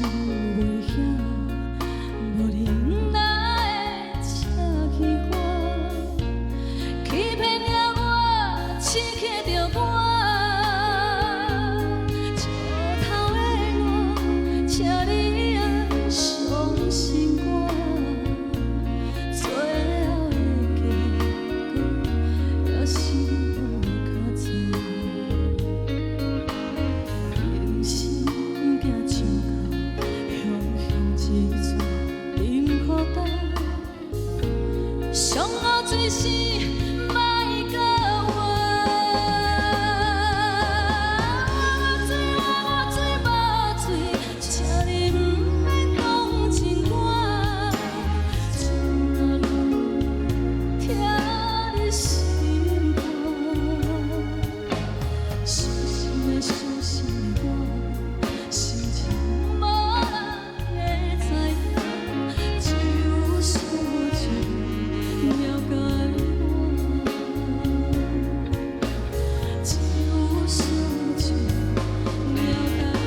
袂晓，无你哪会这虚幻？欺骗了我，刺激着我。石头的烂，请你爱相信我。最后的结果，也是无较惨。人生行上到雄雄一撮，饮好干，上好水是莫搁我醉无醉，请你不免讲情话，将我拢听你心肝。伤心的伤心的我，心情无人会知影，只有所求了解我，只有所求了解我。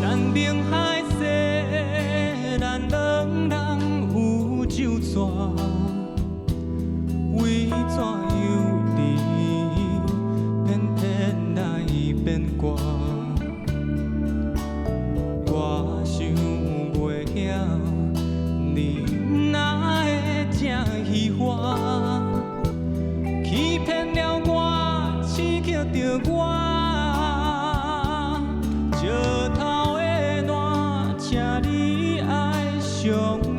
山明海誓，咱两人有酒泉，为怎由你偏偏来变卦？我想袂晓，你哪会这虚幻？欺骗了我，刺激着我。石头的烂，请你爱相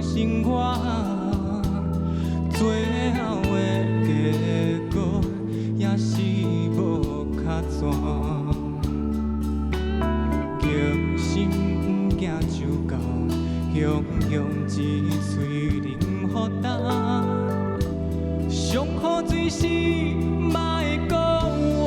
信我。最后的结果也是无较全。决心不惊酒到，雄雄一嘴饮好干。上好水是莫讲我。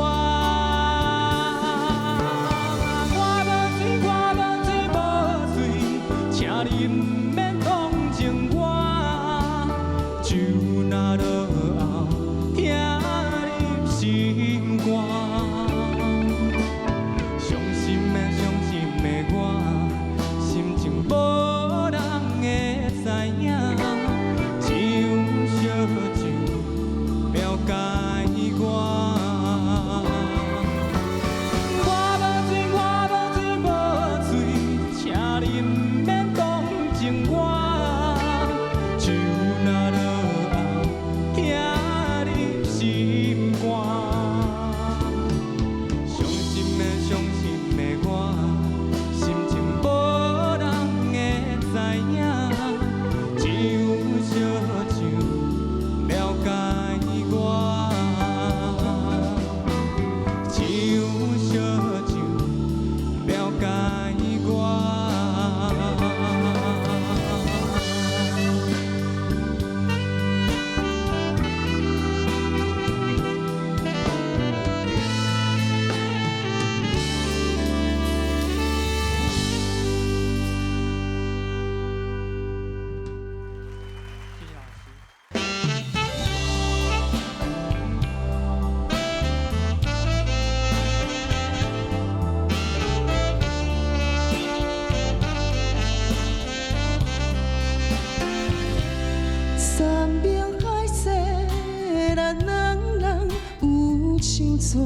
怎？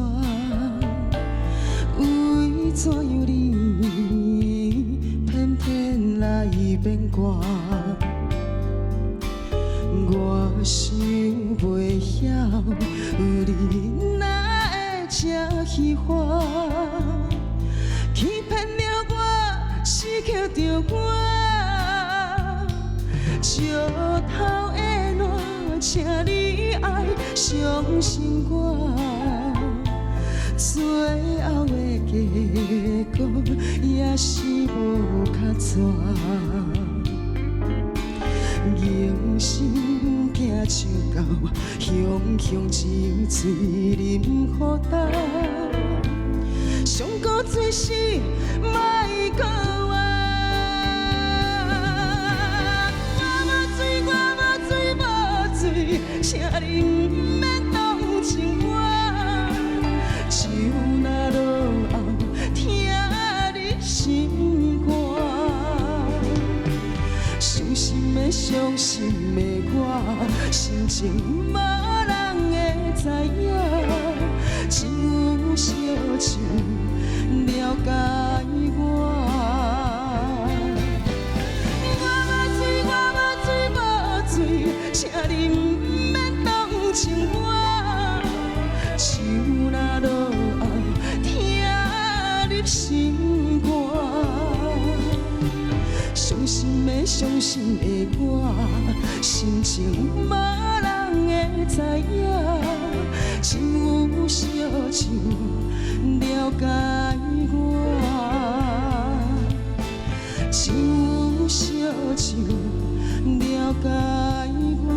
为怎样你偏偏来变卦？我想袂晓，你哪会这虚华？欺骗了我，失去着我。石头的烂，请你爱相信我。最后的结果也是无较绝。人生行像狗，雄雄一嘴饮予干。上古最是莫过我。我无罪，我无罪，无罪，请你毋免同情我。酒若落后，听你心肝。伤心的伤心的我，心情无人会知影，只有烧酒了解我。我无罪，我无罪，无罪，请你毋免同情我。酒若落后，听你心肝。伤心的伤心的我，心情无人会知影，只有烧酒了解我，只有烧酒了解我。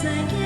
再见。